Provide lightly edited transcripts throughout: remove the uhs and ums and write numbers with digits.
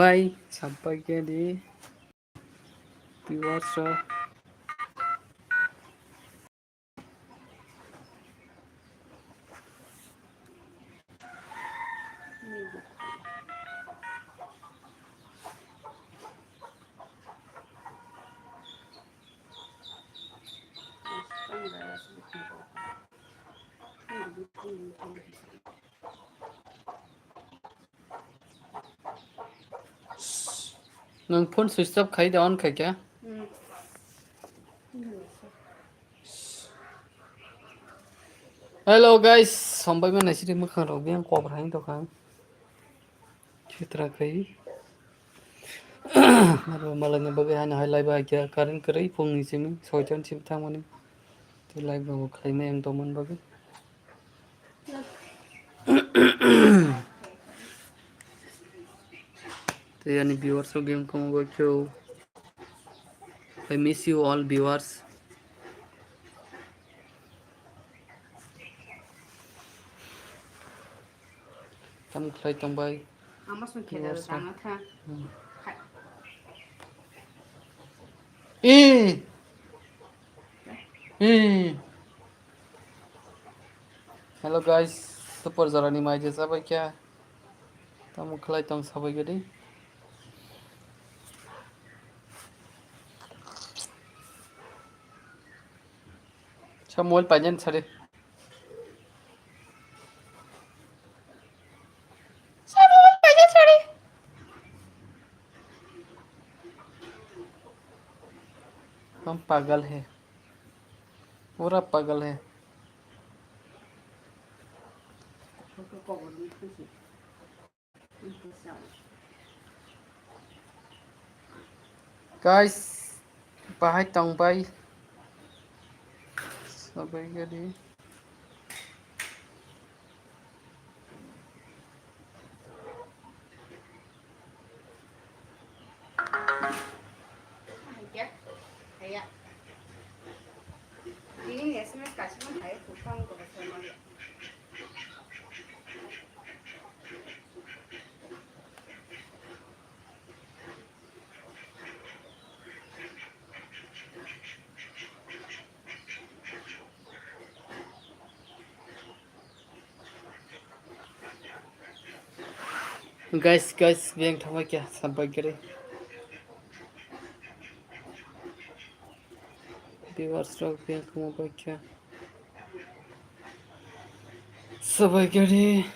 Sampai ke di WhatsApp. Nang phone switch off khai da on khai kya? Hello guys, sampai mana sih mau khang robi yang kau berani tu kan? Citra khai. Malah bagai hanya highlight bagai karen kerai phone ni sini, soitan sim thang mana? Tu live bagai khai me yang toman bagai. तो यानी viewers को game को क्यों I miss you all viewers. Tam khai tambai. Amas mo kaya daw tanga ka. Eh. Eh. Hello guys, super zarani mai jesa bhai kya? Tam khai tang sabai gadi. Samuel panjen sare. हम पागल है, पूरा पागल है. Guys, bahai tangbai. Sabai gadi. Kaya. Ini SMS kasih mo tayo kupang ko sa mga. Guys, yang thambai kya? Sabai gadi. Viewers rock yang kamu baca. Sabai gadi.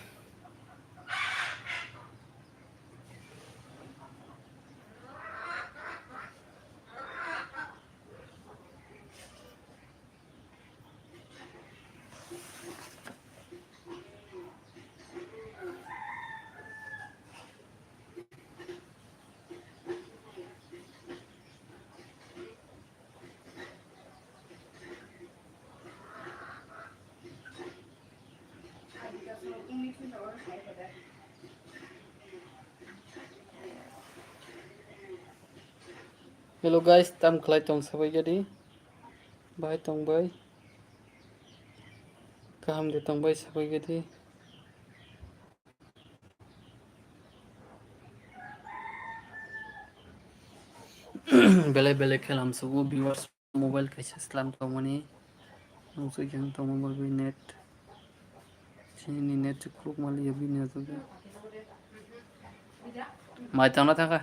Hello guys, tam khlai tong sabai gadi. Bahai tangbai. Kaham de tangbai sabai gadi. Belai खेल सब viewers mobile कैसे slam तो money उसे क्या तो mobile भी net चीनी net चुप माली अभी नहीं तो क्या माइट आना था क्या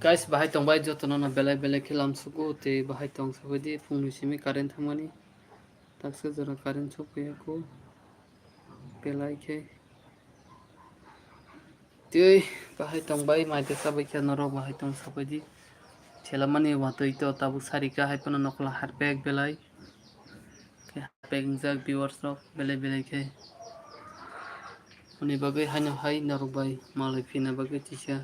guys bahai tongbai jo to na belai खेल सुको ते bahai tong सबदी फुंग सिमी current थामनी takse जरा current चुप पे को belai के ते bahai tongbai माइट सब क्या नरो bahai tong सबदी चला मनी वातो इतो ताबु सारी का है पन नकला हर पैक belai के पैक जग viewers रो belai के उनी बगे हानो हाई नरो बाई माले फिना बगे तिसा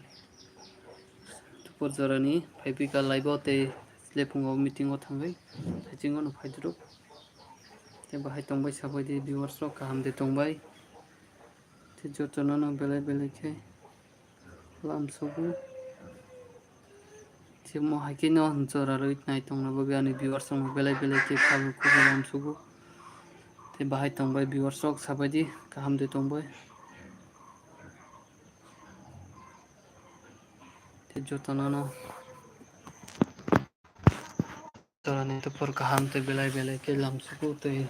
Porjarani Pipika Live te Slepung meeting of Tangai, Haching on Hydro. The Bahai Tongbai Sabadi viewers rock, Kaham de Tongbai, jotono belai belai ke lamsugu je mo hakino hanchora roit nai tongna boge ani viewers rok belai belai ke khabu kubu lamsugu te bahai tongbai viewers rok sabaidi kaham de tongbai te jotono torani to por kaham te belai belai ke lamsugu te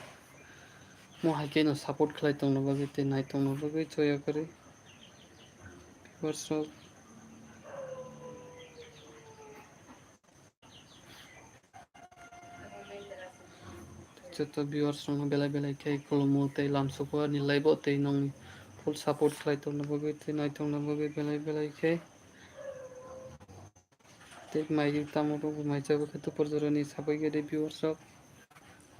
mo hakino support khlai tongna boge te nai tongna boge choya kare viewers rok joto viewers rok belai belai ke khulumu te lamsugu ani laibo te nong full support khlai tongna boge te nai tongna boge belai belai ke te mai tamo boge mai jabu khatu porjorani sabai ge viewers rok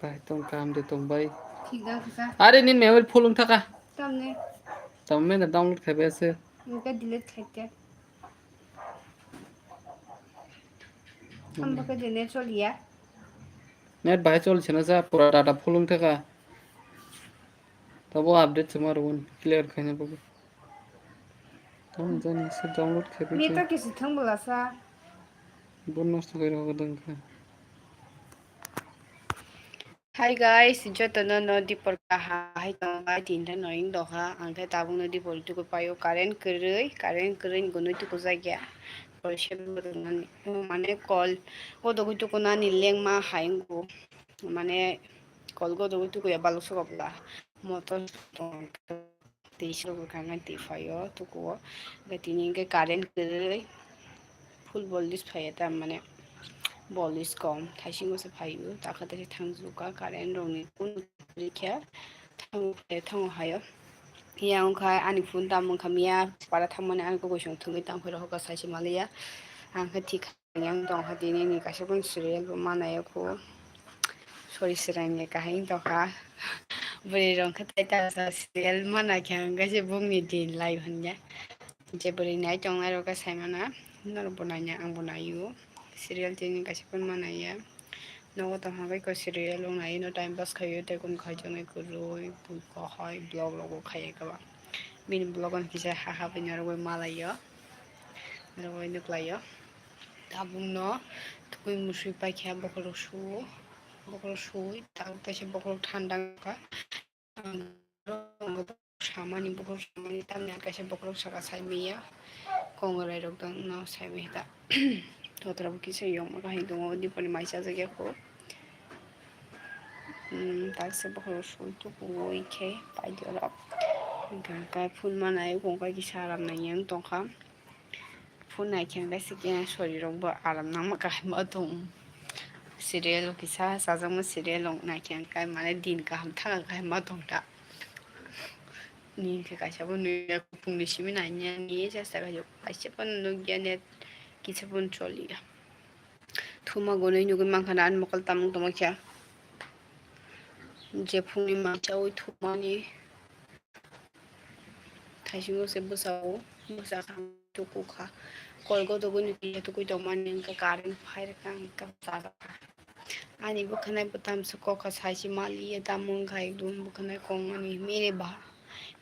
bai tong kam de tong bai Tiga kita. are nin mebel phulung thaka Tamne. tamme na download khabe ase Muka delete खाते. हम बका देने चलिया. net bai চলছে না যা পুরা data ফুলুং থাকা তবু আপডেট তোমার ওন ক্লিয়ার খাইনা বগে তখন জানি সে ডাউনলোড খাবে Ni tak kisi thang bola sa. বন নষ্ট করে হবে দঙ্কা Hi guys, jotono no di por kaha hai tong ba tin than noing do ha ang kha tabung no di por tu ko payo current kerei gunoi tu ko jagya por she mane call go do tu ko na ni leng ma haing go mane call go do tu ko ya baluk so bla motor te so ko kanga ti fayo tu ko ga tini ke current kerei full voltage phaya ta mane Bolis kom thaisingo se phayu takate thangjuka current roni kun likha thang hayo yang kha ani phun tam khamia para thamane an ko gosong thungi tam phero ka saisi malia an kha thik yang dong ha dini ni ka sebon serial bo manaya ko sori serangye ka hain to kha buri rong kha tai ta serial mana khyang ga se bungni din lai hanya je buri nai chong nai ro ka saimana nor bonanya ang bonayu serial tini kasih pun mana ya nawa to hagai ko serial long nai no time pass khayo te kun khai jangai ko roi pu ko hai blog logo khai ka ba min blog on kisa ha ha bin ro mala yo ro no playo tabung no tukui musui pa kya bokolo shu ta ta se bokolo thanda ka samani bokolo samani tam na ka se bokolo saka sai miya kongrai rok dang no sai mi ta Totra kisa yung makahin tungo di pa ni Maisa sa ko. Tagsa ba ko sulto ko ike pa di orap. Kaya phun manay kung kaya kisaram na yung tongka. Phun na kiyang dasi kaya sorry rong ba aram na makahin mo itong serial kisa sasang mo serial na kiyang kaya manay din ka hamtang kaya mo itong ta. Ni kaya siya po nuya kung nisimin na niya niya siya sa kayo. Kaya siya po nungyan net kita pun troli ya. Thuma gonoi nyugun mangkhanaan mokal tamung tomakya. Je phungni macha oi thuma ni thaisingo se busa kham tu ku kha kolgo do gun ki tu ku toman ning ka karin phair kang ka ta ani bukhanai butam su ko kha saisi mali ya tamung khai dum bukhanai kong ani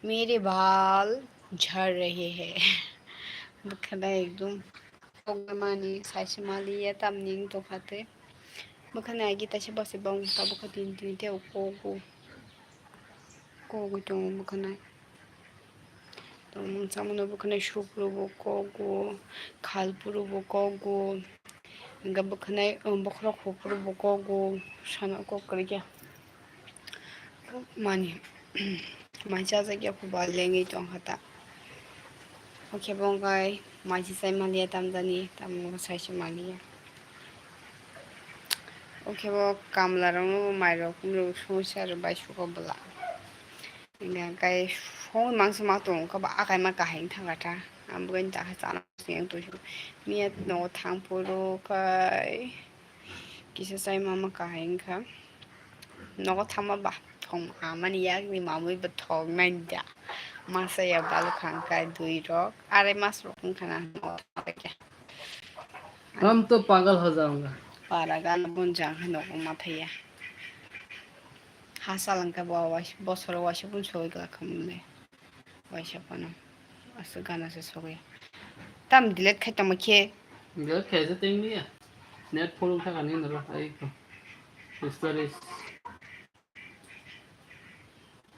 मेरे बाल झड़ रहे हैं बखना एकदम मानी साइसे माली या तमनिंग तो खाते बखना आगे तसे बसे बांग तब खा तीन तीन ते को तो बखना तो मन सामने बखना शुक्र को खालपुर को इनका बखना बखरा खोपर को साना को कर क्या मानी माइचा से क्या खुबाल लेंगे तो खाता ओके बंगाई माइची साइ मालिया तमदानी तमो साइची मालिया ओके वो कामला रंग माइरो कुमरो समस्या रो बाइसु को बला इना गाय फोन मांस मा तो का बा आखाय मा काहें थांगाता आमबगन ता जाना सिं तो मिया नो थांपुरो काय किसे साइ मामा काहें खा नो थामा बा थों आमानि याक नि मामुइ ब थों नाइदा masa ya balu kangkai dui rok are mas rok kana क्या हम तो पागल हो जाऊंगा para gan bun jang hano ma thaya ha salang ka ba wa bosor wa shi bun soi ga kamne 와이샤파노 아스가나서 소고야 땀 딜렛 칼 떠마케 Nhớ kể rất tinh đi à. Net follow theo cả nên được rồi. Đây cơ.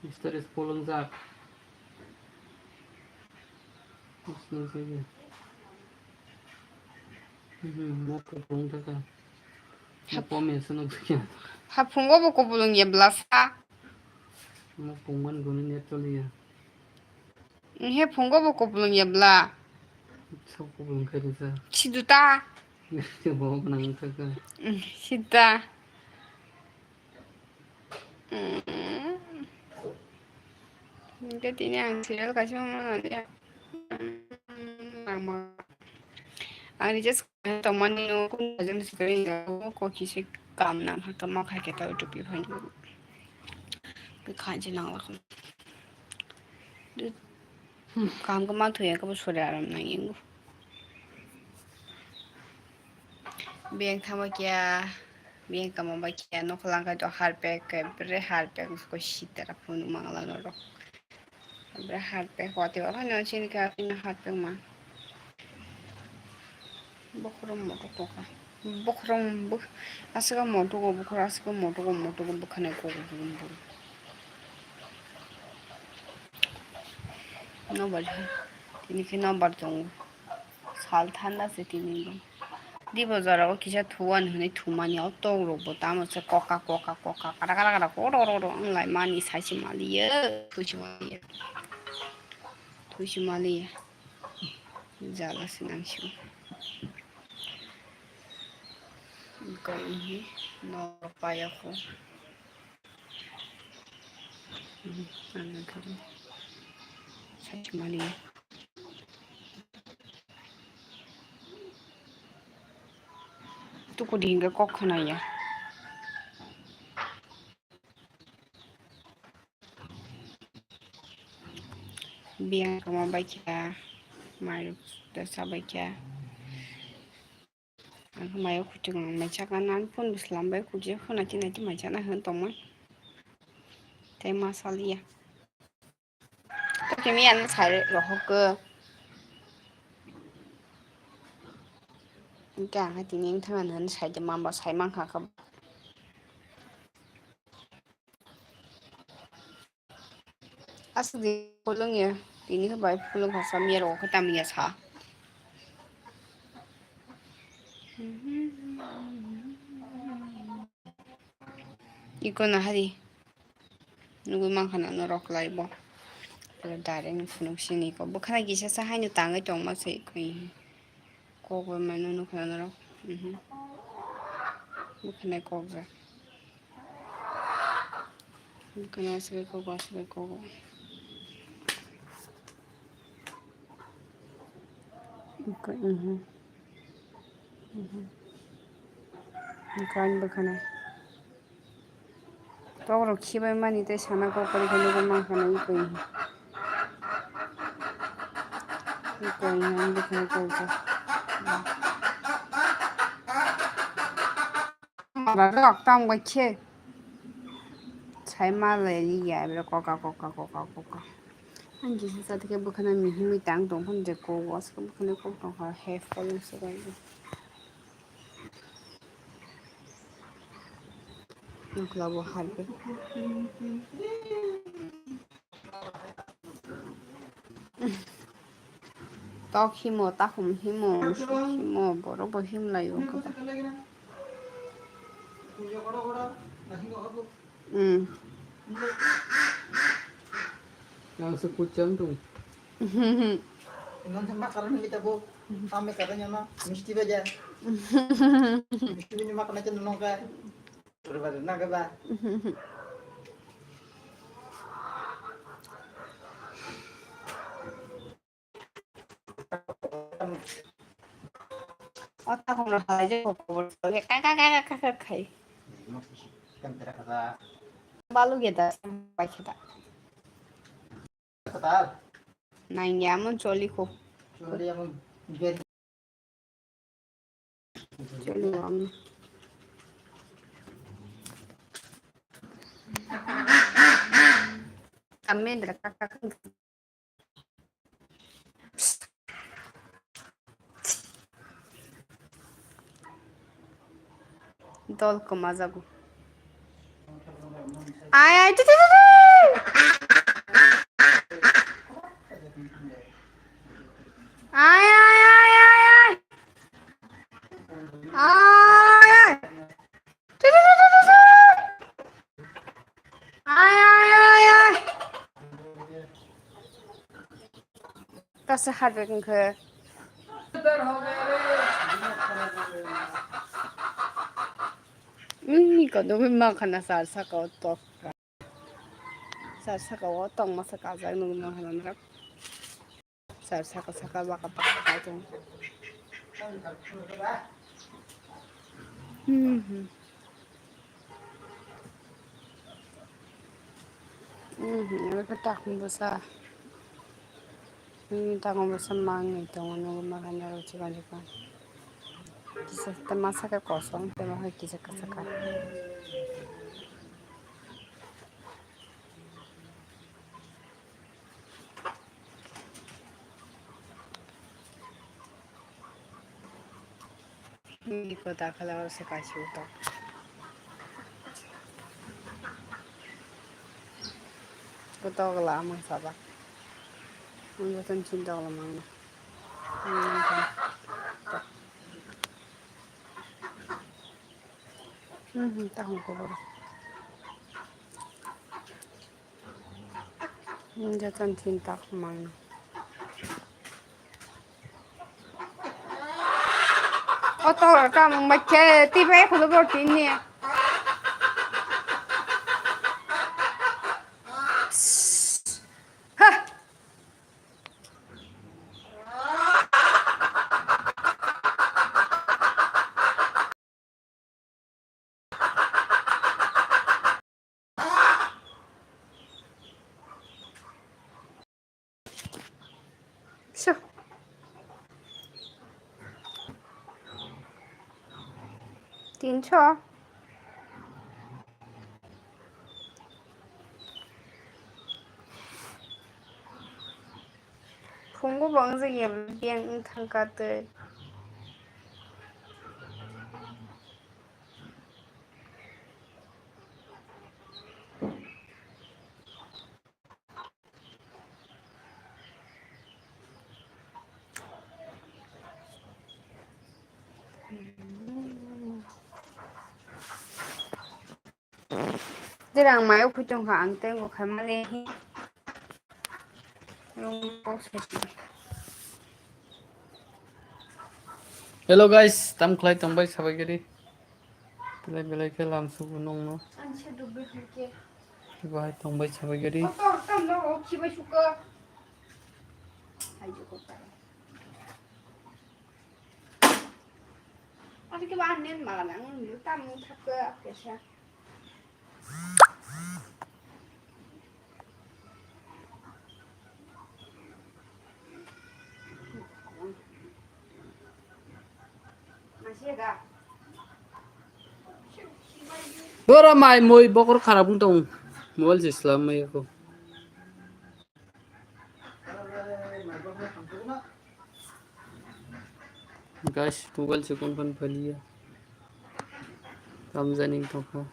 Histories follow ra. Nó sẽ gì? Nó follow theo cả. Nó 보면서 nó 그렇게. 하풍거 먹고 부른 게 블라사 Nó 보면 그는 net 돌리야. 해 풍거 먹고 부른 게 블라 Sau follow cái gì ra. 치두다 Chưa bố năng theo cả. 시다 이게 그냥 집에 가시면 어디야 막 아니 just teman itu pun aja sekali nggak kok kisi kam nam hak mau kayak kita udah pipan cái khai chỉ năng là không kam cái mang thuê cái bút sổ ra làm này những biang tham kia biang kam bao kia nó không cái đó harpe cái bere harpe उसको शीत रहा phun mang là nó rồi bere harpe hoa tiêu cái nó chỉ cái pin harpe mà bokrom moto ka bokrom bu asga moto go bokra asga moto go bukhane ko bu no bal tini ke no bar tong sal thanda se tini go di bazara ko kisha thuan hune thumani au to ro bo tam se koka kara kara ko ro lai mani sai chi mali ye thu chi mali jala sinang shu ko ini no paya ko ana kali sai chi mali tu ko dinga ko khana ya biang kama baca malu dasa baca aku mayu kucing macam kanan pun bislambai kucing pun nanti macam mana hentoman tema salia tapi mi anak saya roh ke enggak hati ni teman teman saya demam bos saya mangkak asli pulang ya ini ke baik pulang ke samia roh ke tamia sah ikon hari nunggu makan anak roh lagi bo daring funuk sini ko bukan lagi saya hanya tangga cong masih ko mana nuk anak roh bukan ko ga bukan asli ko bukan bukan Togro khibai mani te sana ko kori khani ko ma khana ikoi han dikhai ko ta ma ga tam ga che chai ma le yi ya be ko ka an ji sa te ke bu khana mi tang dong phun de ko was ko bu khana ko ha he fol se ga Nuklabo harbi. Tao himo, ta hum himo, boro bo him la yo ka. Langsung kucing tuh. Non sama karena kita bu, kami katanya no, mesti baca. Mesti punya makan aja nong kan. Berbeda naga ba. Otak ko na aja ko por kaka kai. Kan kata. Balu kita sampai kita. Kata. Nang yaman choli ko. Choli yang biar. Choli am. Kami ndra kaka tol koma jago. Ay ay tu. Ay ay ay ay ay. Ay ay. Ay ay ay ay. Kasih harga ke? Kau tu memang kena sarsa kau tok. Sarsa kau tong masa kazak nunggu makan nak. Sarsa kau saka baka pakai tu. Ini petak besar. Ini takkan besar mangi tu nunggu makan nak cikan cikan. Kisah temasa ke kosong, temasa kisah kasar. Ini kota kalau sekasih utak. Kota kalau amang sabak. Ini kan cinta kalau mana. Tahu kau baru. Ini kan cinta kalau mana. Oh tahu kamu macam tiba aku tu berarti ni. So. Tincho. Pungu bangsa yang tangkat. Dirang mai aku cong hang tengok kamale hi. Hello guys, tam khlai tambai sabai gari. Belai belai ke lamsu gunung no. Anche dubi ke. Bai tambai sabai gari. Oh, tam no ki ba suka. Ayo kota. Ada ke bahan malah nang tam tak ke apa. Masih ada. Bora mai moi bokor kharap tong. Mobile Islam mai aku. Guys, Google से कौन कौन फैलिया कम जानी तो को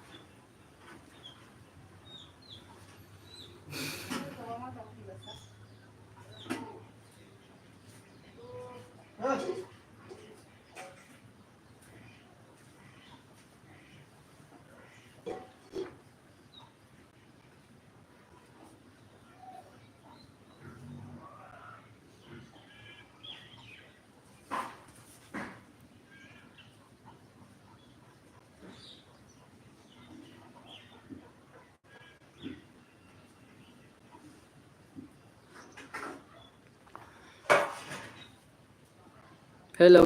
hello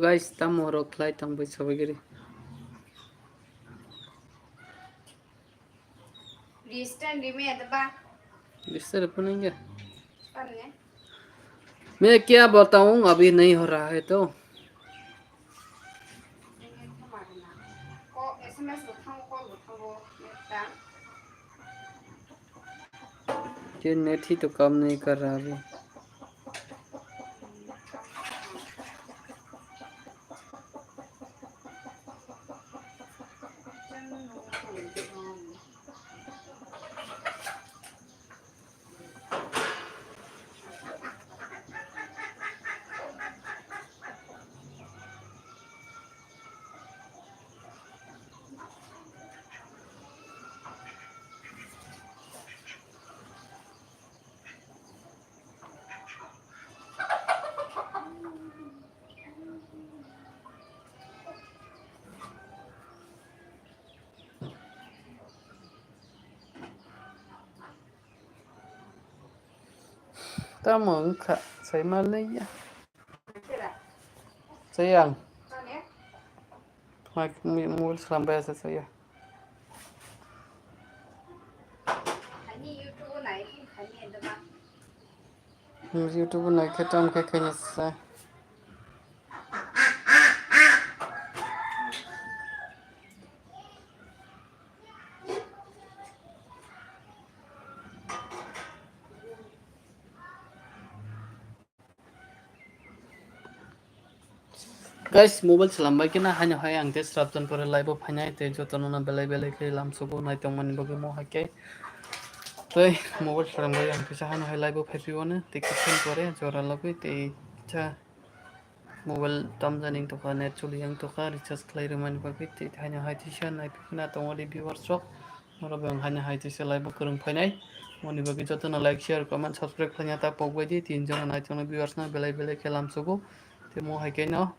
guys tam horok klai tam bai sabai gari Distant di me ada ba? इससे रखने Panne. मैं क्या बताऊं अभी नहीं हो रहा है तो Ko SMS butang ko butang ko neta. ये नेट ही तो काम नहीं कर रहा अभी Tama ka sai malaya. Sayang. Mak mul sampai saya. YouTube này cái trong cái kênh sai. Guys, mobile selambai kena hanya hai ang tes rapton pore live of hanya te jotono na belai ke lam subo nai tong mani bagi mo hakai. Toi mobile selambai ang tes hanya hai live of happy one te kitchen pore jora lagai te cha mobile tam janing to ka net chuli yang to ka recharge klai remani bagi te hanya hai tisha nai pikna tong wali viewers shop moro bang hanya hai tisha live kurung phainai moni bagi jotono like share comment subscribe khanya ta pogbai di tin jona nai tong viewers na belai ke lam subo te mo hakai no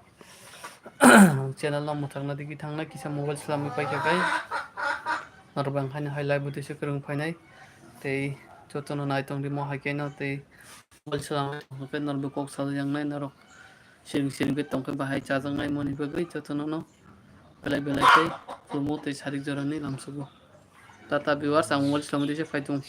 channel no muthangna digi thangna kisa mobile slami paika kai narbang hanya highlight bude se kurung phainai tei jotono nai tong di mo hakai no tei mobile slami pe narbu kok sal yang nai narok sering be tong ke bahai cha jang nai moni bagai jotono no belai kai promo tei sarik jorani lamsugo tata viewers ang mobile slami de se phaitung